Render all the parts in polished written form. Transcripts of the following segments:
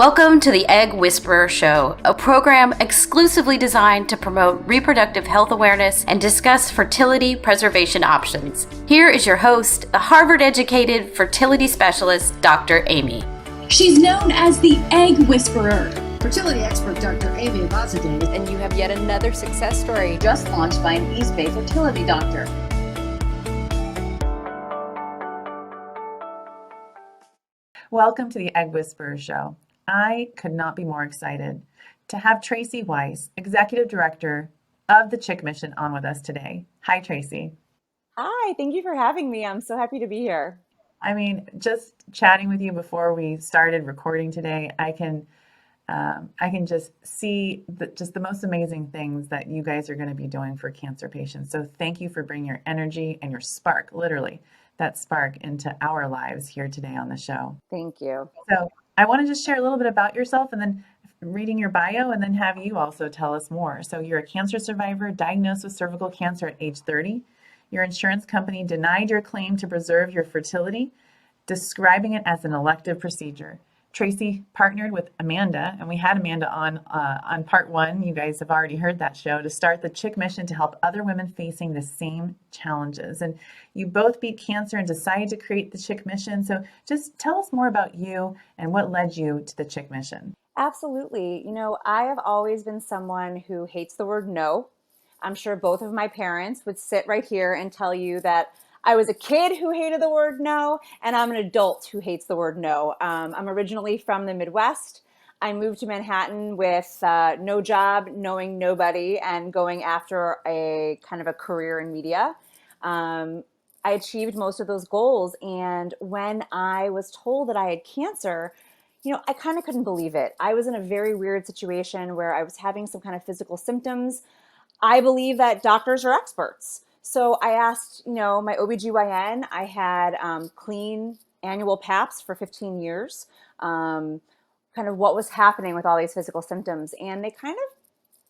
Welcome to the Egg Whisperer Show, a program exclusively designed to promote reproductive health awareness and discuss fertility preservation options. Here is your host, the Harvard-educated fertility specialist, Dr. Amy. She's known as the Egg Whisperer. Fertility expert Dr. Amy Abazadeh. And you have yet another success story Just launched by an East Bay fertility doctor. Welcome to the Egg Whisperer Show. I could not be more excited to have Tracy Weiss, Executive Director of the Chick Mission, on with us today. Hi, Tracy. Hi, thank you for having me. I'm so happy to be here. I mean, just chatting with you before we started recording today, I can just see the most amazing things that you guys are going to be doing for cancer patients. So thank you for bringing your energy and your spark, literally, that spark into our lives here today on the show. Thank you. So I want to just share a little bit about yourself and then reading your bio and then have you also tell us more. So you're a cancer survivor diagnosed with cervical cancer at age 30. Your insurance company denied your claim to preserve your fertility, describing it as an elective procedure. Tracy partnered with Amanda, and we had Amanda on part one. You guys have already heard that show, to start the Chick Mission to help other women facing the same challenges. And you both beat cancer and decided to create the Chick Mission. So just tell us more about you and what led you to the Chick Mission. Absolutely. I have always been someone who hates the word no. I'm sure both of my parents would sit right here and tell you that I was a kid who hated the word no, and I'm an adult who hates the word no. I'm originally from the Midwest. I moved to Manhattan with no job, knowing nobody, and going after a kind of a career in media. I achieved most of those goals, and when I was told that I had cancer, I kind of couldn't believe it. I was in a very weird situation where I was having some kind of physical symptoms. I believe that doctors are experts. So I asked, my OBGYN. I had clean annual PAPs for 15 years, kind of what was happening with all these physical symptoms. And they kind of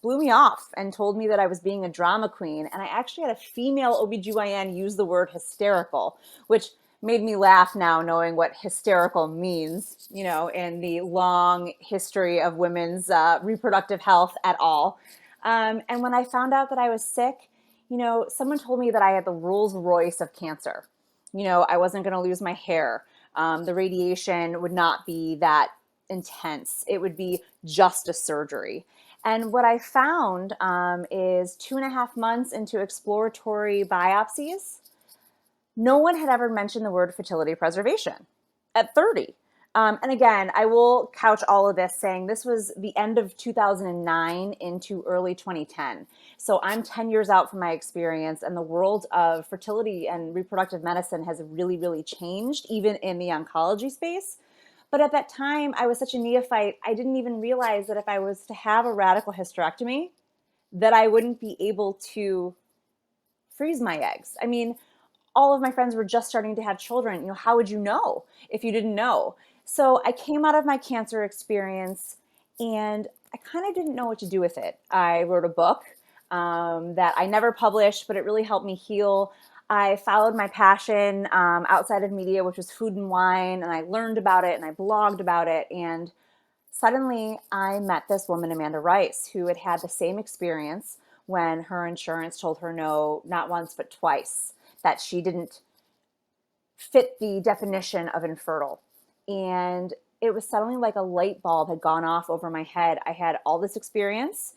blew me off and told me that I was being a drama queen. And I actually had a female OBGYN use the word hysterical, which made me laugh now, knowing what hysterical means, in the long history of women's reproductive health at all. And when I found out that I was sick, someone told me that I had the Rolls Royce of cancer. I wasn't going to lose my hair. The radiation would not be that intense. It would be just a surgery. And what I found is 2.5 months into exploratory biopsies, no one had ever mentioned the word fertility preservation at 30. And again, I will couch all of this saying this was the end of 2009 into early 2010. So I'm 10 years out from my experience, and the world of fertility and reproductive medicine has really, really changed, even in the oncology space. But at that time, I was such a neophyte, I didn't even realize that if I was to have a radical hysterectomy, that I wouldn't be able to freeze my eggs. I mean, all of my friends were just starting to have children. How would you know if you didn't know? So I came out of my cancer experience and I kind of didn't know what to do with it. I wrote a book that I never published, but it really helped me heal. I followed my passion outside of media, which was food and wine, and I learned about it and I blogged about it. And suddenly I met this woman, Amanda Rice, who had had the same experience when her insurance told her no, not once, but twice, that she didn't fit the definition of infertile. And it was suddenly like a light bulb had gone off over my head. I had all this experience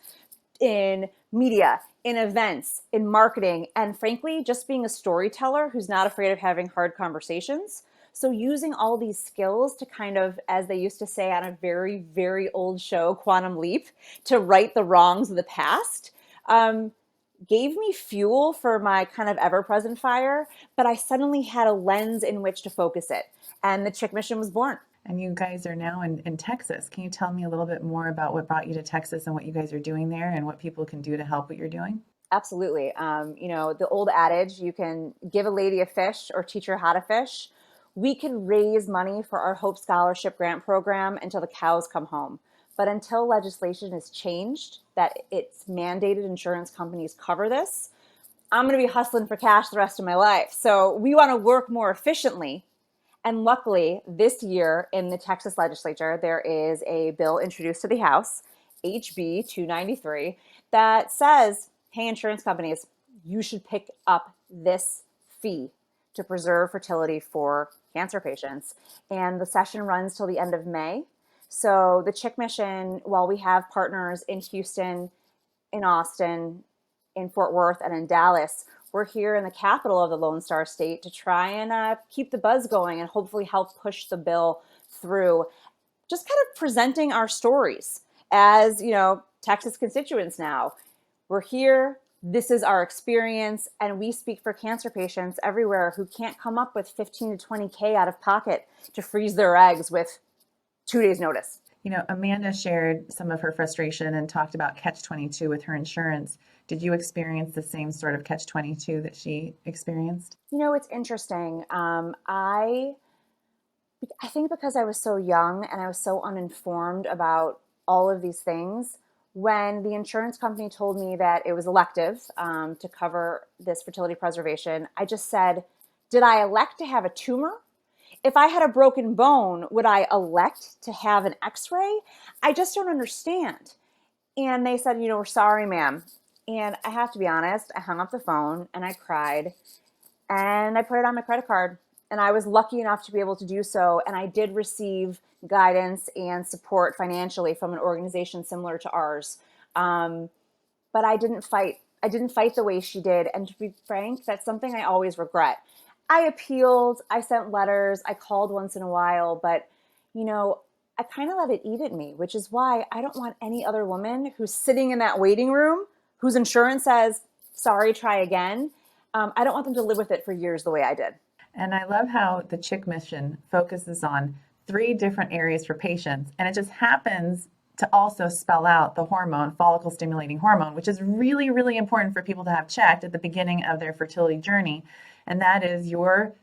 in media, in events, in marketing, and frankly, just being a storyteller who's not afraid of having hard conversations. So using all these skills to kind of, as they used to say on a very, very old show, Quantum Leap, to right the wrongs of the past, gave me fuel for my kind of ever-present fire, but I suddenly had a lens in which to focus it. And the Chick Mission was born. And you guys are now in Texas. Can you tell me a little bit more about what brought you to Texas and what you guys are doing there and what people can do to help what you're doing? Absolutely. The old adage, you can give a lady a fish or teach her how to fish. We can raise money for our Hope Scholarship Grant Program until the cows come home. But until legislation is changed, that it's mandated insurance companies cover this, I'm going to be hustling for cash the rest of my life. So we want to work more efficiently And luckily, this year in the Texas legislature, there is a bill introduced to the House, HB 293, that says, hey, insurance companies, you should pick up this fee to preserve fertility for cancer patients. And the session runs till the end of May. So the Chick Mission, while we have partners in Houston, in Austin, in Fort Worth, and in Dallas, we're here in the capital of the Lone Star State to try and keep the buzz going and hopefully help push the bill through. Just kind of presenting our stories as, Texas constituents now. We're here. This is our experience, and we speak for cancer patients everywhere who can't come up with 15 to 20K out of pocket to freeze their eggs with 2 days notice. Amanda shared some of her frustration and talked about catch-22 with her insurance. Did you experience the same sort of catch-22 that she experienced? It's interesting. I think because I was so young and I was so uninformed about all of these things, when the insurance company told me that it was elective to cover this fertility preservation, I just said, did I elect to have a tumor? If I had a broken bone, would I elect to have an x-ray? I just don't understand. And they said, we're sorry, ma'am. And I have to be honest, I hung up the phone and I cried and I put it on my credit card. And I was lucky enough to be able to do so. And I did receive guidance and support financially from an organization similar to ours. But I didn't fight. I didn't fight the way she did. And to be frank, that's something I always regret. I appealed, I sent letters, I called once in a while, but I kind of let it eat at me, which is why I don't want any other woman who's sitting in that waiting room, whose insurance says, sorry, try again. I don't want them to live with it for years the way I did. And I love how the Chick Mission focuses on 3 different areas for patients, and it just happens to also spell out the hormone, follicle stimulating hormone, which is really, really important for people to have checked at the beginning of their fertility journey. And that is your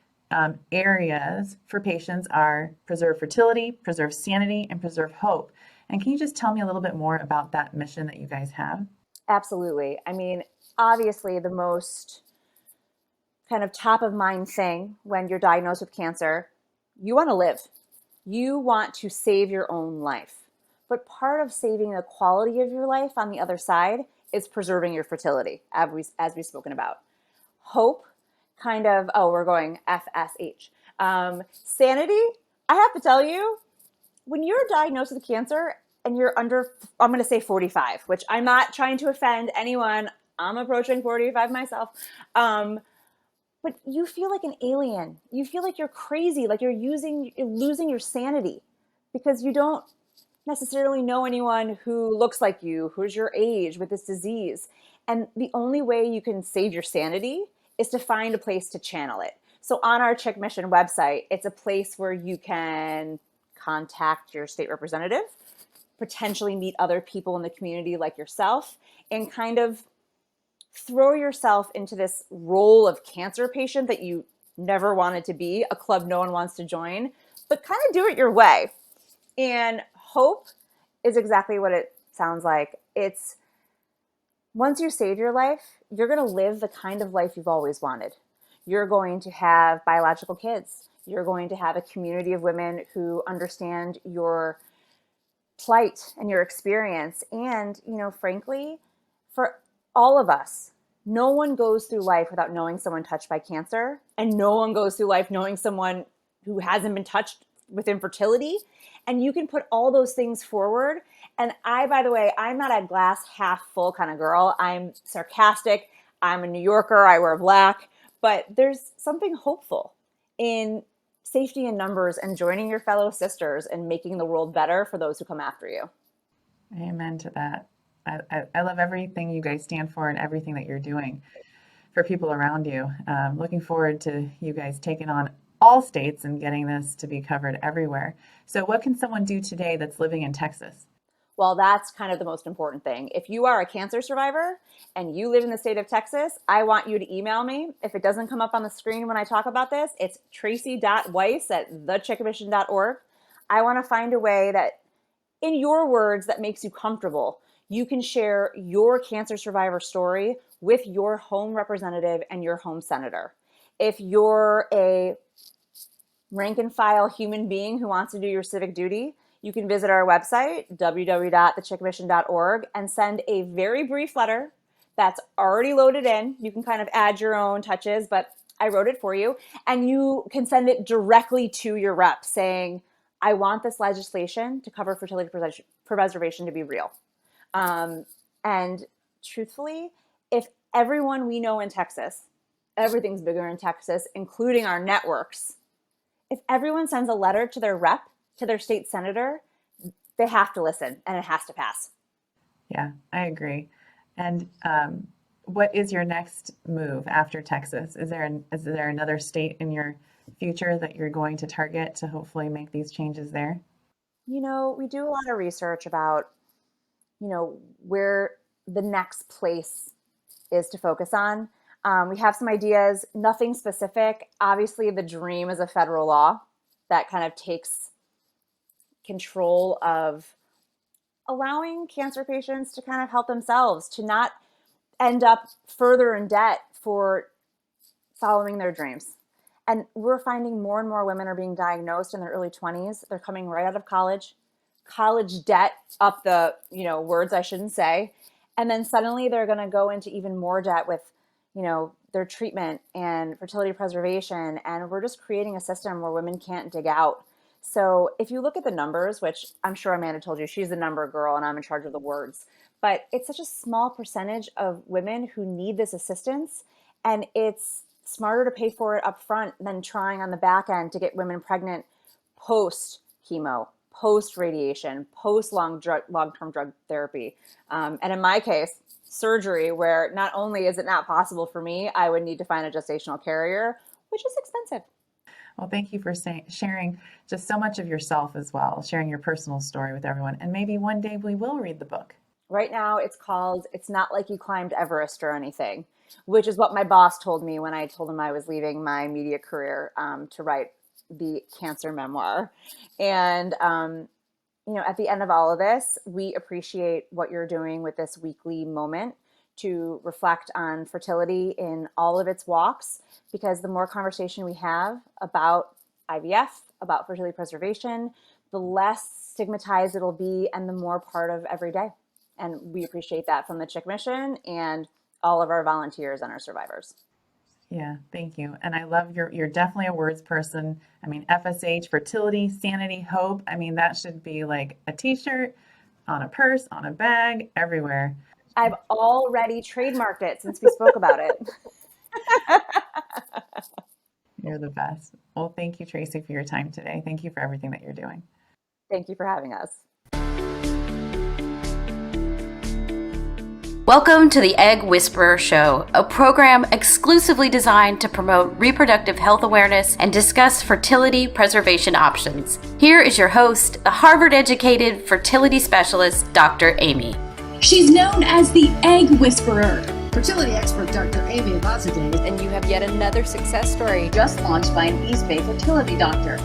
areas for patients are preserve fertility, preserve sanity, and preserve hope. And can you just tell me a little bit more about that mission that you guys have? Absolutely. I mean, obviously the most kind of top of mind thing when you're diagnosed with cancer, you want to live. You want to save your own life. But part of saving the quality of your life on the other side is preserving your fertility, as we've spoken about. Hope, kind of, we're going FSH. Sanity, I have to tell you, when you're diagnosed with cancer and you're under, I'm going to say 45, which I'm not trying to offend anyone. I'm approaching 45 myself. But you feel like an alien. You feel like you're crazy, like you're losing your sanity because you don't necessarily know anyone who looks like you, who's your age with this disease. And the only way you can save your sanity is to find a place to channel it. So on our Chick Mission website, it's a place where you can contact your state representative, potentially meet other people in the community like yourself, and kind of throw yourself into this role of cancer patient that you never wanted to be, a club no one wants to join, but kind of do it your way. And hope is exactly what it sounds like. It's once you save your life, you're going to live the kind of life you've always wanted. You're going to have biological kids. You're going to have a community of women who understand your plight and your experience. And, frankly, for all of us, no one goes through life without knowing someone touched by cancer, and no one goes through life knowing someone who hasn't been touched with infertility. And you can put all those things forward. And by the way, I'm not a glass half full kind of girl. I'm sarcastic. I'm a New Yorker. I wear black. But there's something hopeful in safety in numbers and joining your fellow sisters and making the world better for those who come after you. Amen to that. I love everything you guys stand for and everything that you're doing for people around you. Looking forward to you guys taking on all states and getting this to be covered everywhere. So what can someone do today that's living in Texas? Well, that's kind of the most important thing. If you are a cancer survivor and you live in the state of Texas, I want you to email me. If it doesn't come up on the screen when I talk about this, it's tracy.weiss@thechickmission.org. I want to find a way that, in your words, that makes you comfortable, you can share your cancer survivor story with your home representative and your home senator. If you're a rank and file human being who wants to do your civic duty, you can visit our website, www.thechickmission.org, and send a very brief letter that's already loaded in. You can kind of add your own touches, but I wrote it for you. And you can send it directly to your rep saying, I want this legislation to cover fertility preservation to be real. And truthfully, if everyone we know in Texas, everything's bigger in Texas, including our networks, if everyone sends a letter to their rep, to their state senator, they have to listen and it has to pass. Yeah, I agree. And what is your next move after Texas? Is there another state in your future that you're going to target to hopefully make these changes there? You know, we do a lot of research about, where the next place is to focus on. We have some ideas, nothing specific. Obviously, the dream is a federal law that kind of takes control of allowing cancer patients to kind of help themselves, to not end up further in debt for following their dreams. And we're finding more and more women are being diagnosed in their early 20s. They're coming right out of college debt up the, words I shouldn't say. And then suddenly they're going to go into even more debt with, their treatment and fertility preservation. And we're just creating a system where women can't dig out. So if you look at the numbers, which I'm sure Amanda told you, she's the number girl and I'm in charge of the words, but it's such a small percentage of women who need this assistance. And it's smarter to pay for it up front than trying on the back end to get women pregnant post chemo, post radiation, post long-term drug therapy. And in my case, surgery, where not only is it not possible for me, I would need to find a gestational carrier, which is expensive. Well, thank you for sharing just so much of yourself as well, sharing your personal story with everyone. And maybe one day we will read the book. Right now it's called It's Not Like You Climbed Everest or Anything, which is what my boss told me when I told him I was leaving my media career to write the cancer memoir. And, at the end of all of this, we appreciate what you're doing with this weekly moment to reflect on fertility in all of its walks, because the more conversation we have about IVF, about fertility preservation, the less stigmatized it'll be and the more part of every day. And we appreciate that from the Chick Mission and all of our volunteers and our survivors. Yeah, thank you. And I love you're definitely a words person. I mean, FSH, fertility, sanity, hope. I mean, that should be like a t-shirt, on a purse, on a bag, everywhere. I've already trademarked it since we spoke about it. You're the best. Well, thank you, Tracy, for your time today. Thank you for everything that you're doing. Thank you for having us. Welcome to the Egg Whisperer Show, a program exclusively designed to promote reproductive health awareness and discuss fertility preservation options. Here is your host, the Harvard-educated fertility specialist, Dr. Amy. She's known as the Egg Whisperer. Fertility expert Dr. Amy Abazadeh. And you have yet another success story Just launched by an East Bay fertility doctor.